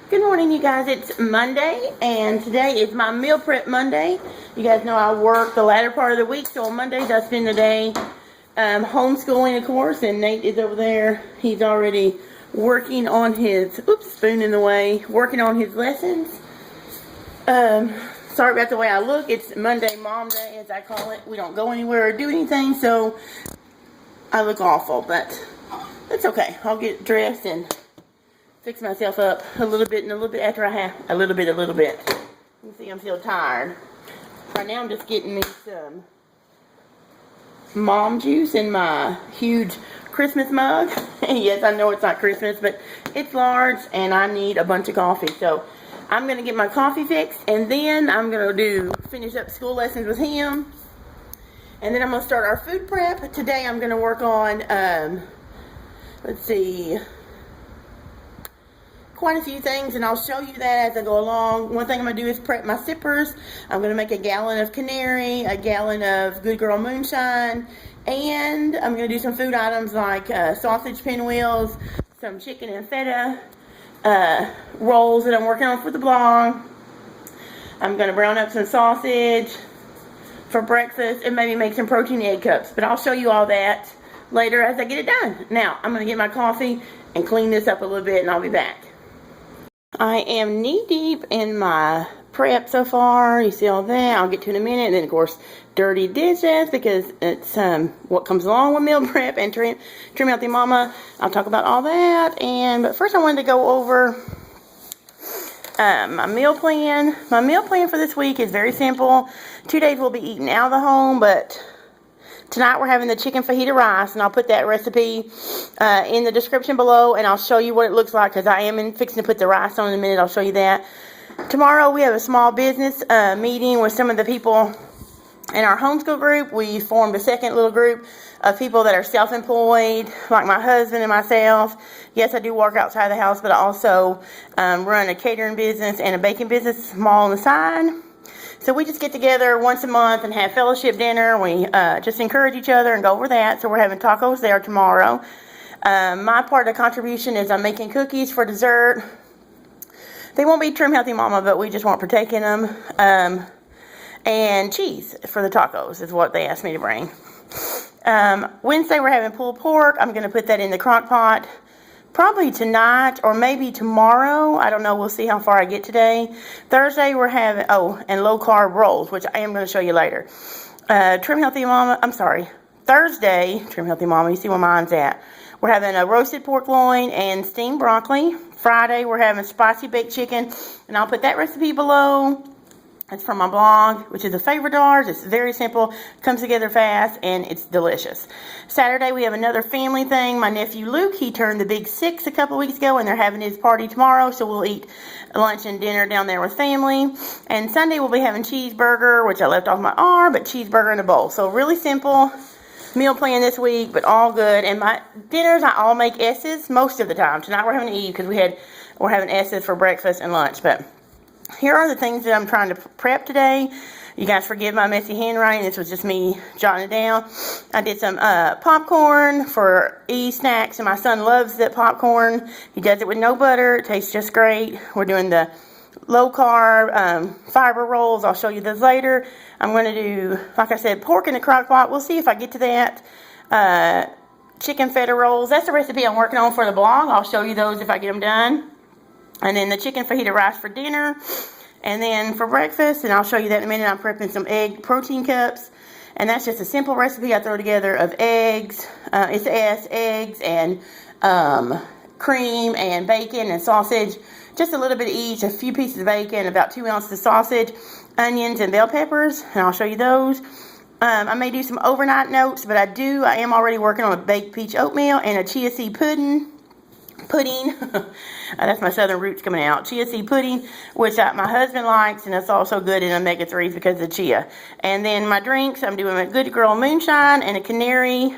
Good morning, you guys. It's Monday, and today is my meal prep Monday. You guys know I work the latter part of the week, so on Mondays I spend the day homeschooling, of course, and Nate is over there. He's already working on his, spoon in the way, working on his lessons. Sorry about the way I look. It's Monday Mom Day, as I call it. We don't go anywhere or do anything, so I look awful, but it's okay. I'll get dressed and fix myself up a little bit after I have a little bit. You see, I'm still tired. Right now I'm just getting me some mom juice in my huge Christmas mug. Yes, I know it's not Christmas, but it's large and I need a bunch of coffee. So I'm going to get my coffee fixed, and then I'm going to finish up school lessons with him. And then I'm going to start our food prep. Today I'm going to work on, quite a few things, and I'll show you that as I go along. One thing I'm going to do is prep my sippers. I'm going to make a gallon of Canary, a gallon of Good Girl Moonshine, and I'm going to do some food items like sausage pinwheels, some chicken and feta rolls that I'm working on for the blog. I'm going to brown up some sausage for breakfast and maybe make some protein egg cups, but I'll show you all that later as I get it done. Now, I'm going to get my coffee and clean this up a little bit, and I'll be back. I am knee deep in my prep so far. You see all that? I'll get to in a minute. And then, of course, dirty dishes, because it's what comes along with meal prep and trim healthy mama. I'll talk about all that. But first I wanted to go over my meal plan. My meal plan for this week is very simple. 2 days we'll be eating out of the home, but tonight we're having the chicken fajita rice, and I'll put that recipe in the description below, and I'll show you what it looks like, because I am fixing to put the rice on in a minute. I'll show you that. Tomorrow we have a small business meeting with some of the people in our homeschool group. We formed a second little group of people that are self-employed, like my husband and myself. Yes, I do work outside the house, but I also run a catering business and a baking business small on the side. So we just get together once a month and have fellowship dinner. We just encourage each other and go over that. So we're having tacos there tomorrow. My part of the contribution is I'm making cookies for dessert. They won't be Trim Healthy Mama, but we just won't partake in them. And cheese for the tacos is what they asked me to bring. Wednesday we're having pulled pork. I'm going to put that in the crock pot probably tonight or maybe tomorrow. I don't know. We'll see how far I get today. Thursday we're having, and low carb rolls, which I am going to show you later. Thursday, Trim Healthy Mama, you see where mine's at. We're having a roasted pork loin and steamed broccoli. Friday we're having spicy baked chicken, and I'll put that recipe below. It's from my blog, which is a favorite of ours. It's very simple, comes together fast, and it's delicious. Saturday, we have another family thing. My nephew Luke, he turned the big 6 a couple weeks ago, and they're having his party tomorrow, so we'll eat lunch and dinner down there with family. And Sunday, we'll be having cheeseburger, which I left off my R, but cheeseburger in a bowl. So really simple meal plan this week, but all good. And my dinners, I all make S's most of the time. Tonight, we're having to eat because we're having S's for breakfast and lunch, but here are the things that I'm trying to prep today. You guys forgive my messy handwriting. This was just me jotting it down. I did some popcorn for snacks, and my son loves that popcorn. He does it with no butter. It tastes just great. We're doing the low-carb fiber rolls. I'll show you those later. I'm going to do, like I said, pork in the crock pot. We'll see if I get to that. Chicken feta rolls. That's the recipe I'm working on for the blog. I'll show you those if I get them done. And then the chicken fajita rice for dinner. And then for breakfast, and I'll show you that in a minute, I'm prepping some egg protein cups. And that's just a simple recipe I throw together of eggs. Eggs and cream and bacon and sausage. Just a little bit of each, a few pieces of bacon, about 2 ounces of sausage, onions, and bell peppers. And I'll show you those. I may do some overnight oats, but I am already working on a baked peach oatmeal and a chia seed pudding. That's my southern roots coming out. Chia seed pudding, which my husband likes, and it's also good in omega-3s because of the chia. And then my drinks, I'm doing a Good Girl Moonshine and a Canary.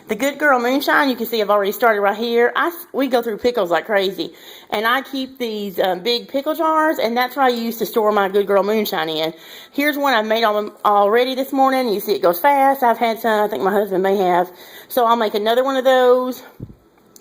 The Good Girl Moonshine, you can see I've already started right here. We go through pickles like crazy. And I keep these big pickle jars, and that's what I used to store my Good Girl Moonshine in. Here's one I've made already this morning. You see it goes fast. I've had some. I think my husband may have. So I'll make another one of those.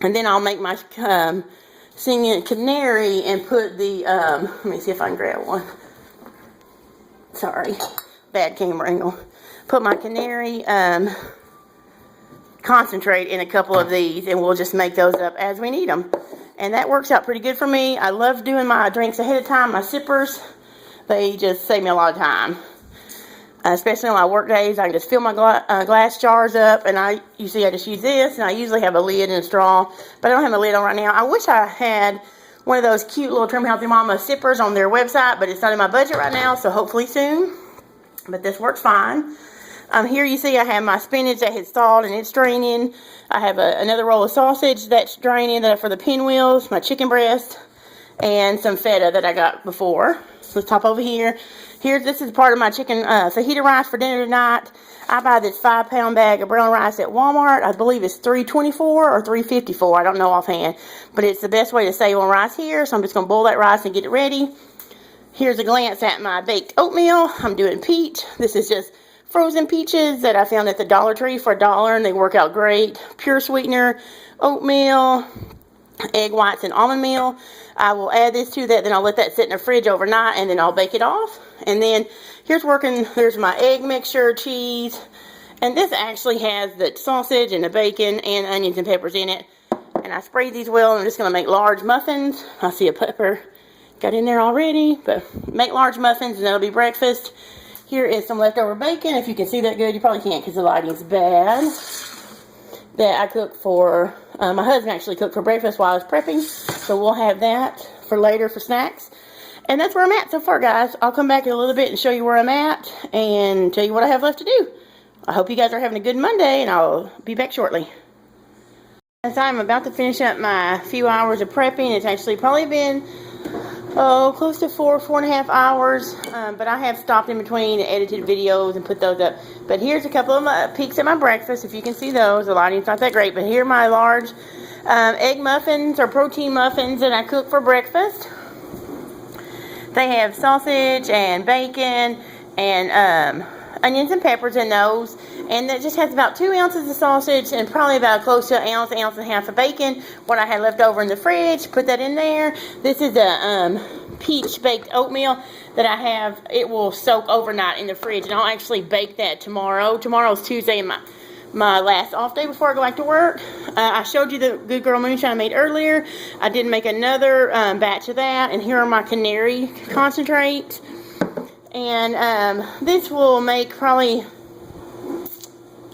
And then I'll make my singing canary and put the, let me see if I can grab one. Sorry, bad camera angle. Put my canary concentrate in a couple of these, and we'll just make those up as we need them. And that works out pretty good for me. I love doing my drinks ahead of time, my sippers. They just save me a lot of time. Especially on my work days, I can just fill my glass jars up, and you see I just use this, and I usually have a lid and a straw, but I don't have a lid on right now. I wish I had one of those cute little Trim Healthy Mama sippers on their website, but it's not in my budget right now, so hopefully soon. But this works fine. Here you see I have my spinach that has thawed and it's draining. I have another roll of sausage that's draining for the pinwheels, my chicken breast, and some feta that I got before. Let's hop over here. This is part of my chicken fajita rice for dinner tonight. I buy this 5-pound bag of brown rice at Walmart. I believe it's $3.24 or $3.54. I don't know offhand. But it's the best way to save on rice here. So I'm just going to boil that rice and get it ready. Here's a glance at my baked oatmeal. I'm doing peach. This is just frozen peaches that I found at the Dollar Tree for $1, and they work out great. Pure sweetener, oatmeal, egg whites, and almond meal. I will add this to that, then I'll let that sit in the fridge overnight, and then I'll bake it off. And then there's my egg mixture, cheese, and this actually has the sausage and the bacon and onions and peppers in it. And I sprayed these well, and I'm just going to make large muffins. I see a pepper got in there already, but make large muffins, and that'll be breakfast. Here is some leftover bacon. If you can see that good, you probably can't because the lighting's bad. That I cooked for, my husband actually cooked for breakfast while I was prepping. So we'll have that for later for snacks. And that's where I'm at so far, guys. I'll come back in a little bit and show you where I'm at and tell you what I have left to do. I hope you guys are having a good Monday, and I'll be back shortly. As I'm about to finish up my few hours of prepping, it's actually probably been close to 4.5 hours, but I have stopped in between and edited videos and put those up. But here's a couple of peeks at my breakfast. If you can see those, the lighting's not that great, but here are my large egg muffins or protein muffins that I cook for breakfast. They have sausage and bacon and onions and peppers in those, and it just has about 2 ounces of sausage and probably about close to an ounce and a half of bacon. What I had left over in the fridge, put that in there. This is a peach baked oatmeal that I have. It will soak overnight in the fridge, and I'll actually bake that tomorrow. Tomorrow's Tuesday, and my last off day before I go back to work. I showed you the Good Girl Moonshine I made earlier. I did make another batch of that, and here are my canary concentrates. And this will make probably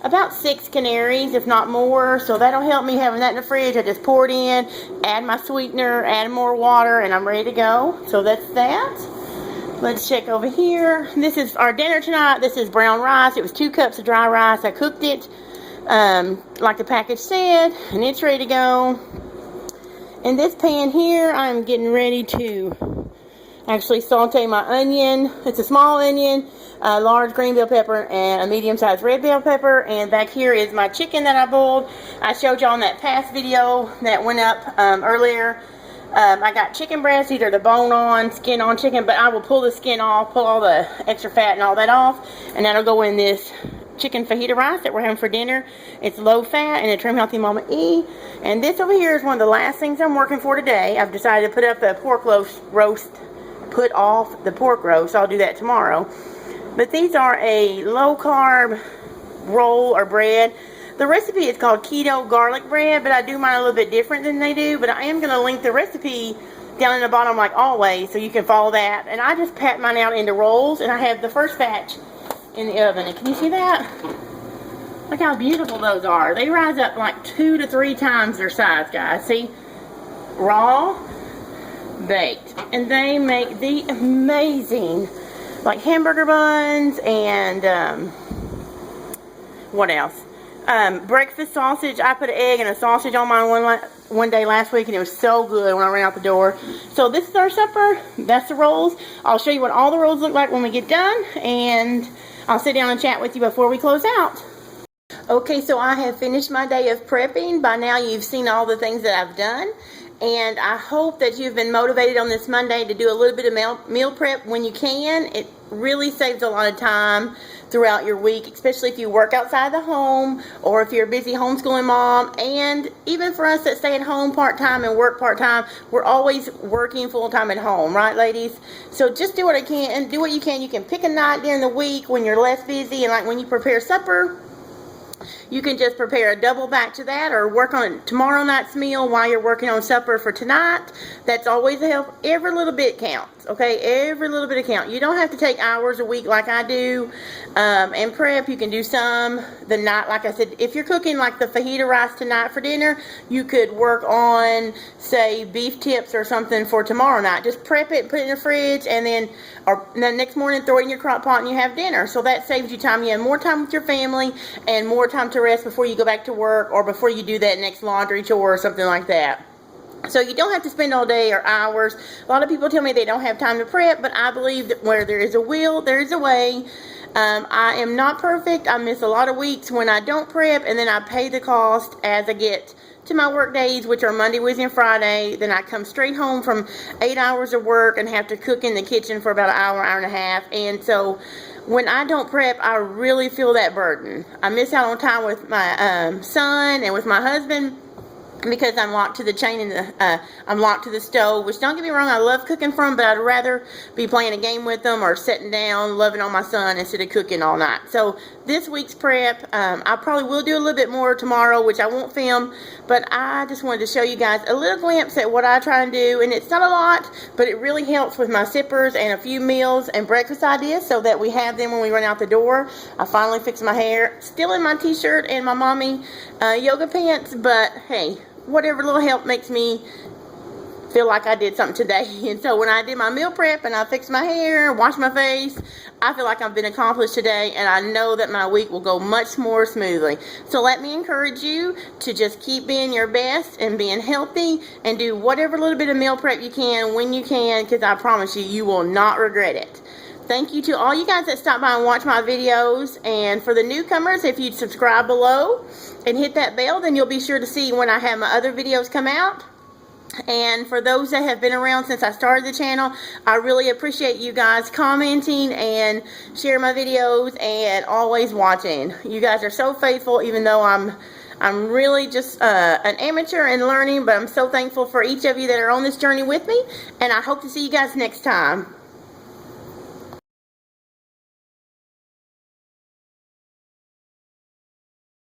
about 6 canaries, if not more. So that'll help me having that in the fridge. I just pour it in, add my sweetener, add more water, and I'm ready to go. So that's that. Let's check over here. This is our dinner tonight. This is brown rice. It was 2 cups of dry rice. I cooked it like the package said, and it's ready to go. In this pan here, I'm getting ready to actually saute my onion. It's a small onion, a large green bell pepper, and a medium-sized red bell pepper. And back here is my chicken that I boiled. I showed y'all in that past video that went up earlier. I got chicken breast, these are the bone-on, skin-on chicken, but I will pull the skin off, pull all the extra fat and all that off, and that'll go in this chicken fajita rice that we're having for dinner. It's low fat and a Trim Healthy Mama E. And this over here is one of the last things I'm working for today. I've decided to put up the pork roast, put off the pork roast. I'll do that tomorrow. But these are a low-carb roll or bread. The recipe is called keto garlic bread, but I do mine a little bit different than they do. But I am going to link the recipe down in the bottom like always, so you can follow that. And I just pat mine out into rolls, and I have the first batch in the oven. And can you see that? Look how beautiful those are. They rise up like 2 to 3 times their size, guys. See? Raw, baked. And they make the amazing, like, hamburger buns and, what else? Breakfast sausage. I put an egg and a sausage on mine one day last week, and it was so good when I ran out the door. So this is our supper. That's the rolls. I'll show you what all the rolls look like when we get done, and I'll sit down and chat with you before we close out. Okay, so I have finished my day of prepping. By now you've seen all the things that I've done, and I hope that you've been motivated on this Monday to do a little bit of meal prep when you can. It really saves a lot of time throughout your week, especially if you work outside the home or if you're a busy homeschooling mom. And even for us that stay at home part-time and work part-time, we're always working full-time at home, right, ladies? So just do what I can and do what you can. You can pick a night during the week when you're less busy, and like when you prepare supper, you can just prepare a double batch of that, or work on tomorrow night's meal while you're working on supper for tonight. That's always a help. Every little bit counts, okay? Every little bit counts. You don't have to take hours a week like I do and prep. You can do some the night. Like I said, if you're cooking like the fajita rice tonight for dinner, you could work on, say, beef tips or something for tomorrow night. Just prep it, put it in the fridge, and then the next morning throw it in your crock pot and you have dinner. So that saves you time. You have more time with your family and more time to rest before you go back to work or before you do that next laundry chore or something like that. So you don't have to spend all day or hours. A lot of people tell me they don't have time to prep, but I believe that where there is a will, there is a way. I am not perfect. I miss a lot of weeks when I don't prep, and then I pay the cost as I get to my work days, which are Monday, Wednesday, and Friday. Then I come straight home from 8 hours of work and have to cook in the kitchen for about an hour, hour and a half. And so when I don't prep, I really feel that burden. I miss out on time with my son and with my husband, because I'm locked to the chain and I'm locked to the stove, which, don't get me wrong, I love cooking for them, but I'd rather be playing a game with them or sitting down loving on my son instead of cooking all night. So this week's prep, I probably will do a little bit more tomorrow, which I won't film, but I just wanted to show you guys a little glimpse at what I try and do. And it's not a lot, but it really helps with my sippers and a few meals and breakfast ideas so that we have them when we run out the door. I finally fixed my hair, still in my t-shirt and my mommy yoga pants, but hey, whatever little help makes me feel like I did something today. And so when I did my meal prep and I fixed my hair, washed my face, I feel like I've been accomplished today, and I know that my week will go much more smoothly. So let me encourage you to just keep being your best and being healthy, and do whatever little bit of meal prep you can when you can, because I promise you, you will not regret it. Thank you to all you guys that stop by and watch my videos. And for the newcomers, if you'd subscribe below and hit that bell, then you'll be sure to see when I have my other videos come out. And for those that have been around since I started the channel, I really appreciate you guys commenting and sharing my videos and always watching. You guys are so faithful, even though I'm really just an amateur and learning, but I'm so thankful for each of you that are on this journey with me, and I hope to see you guys next time.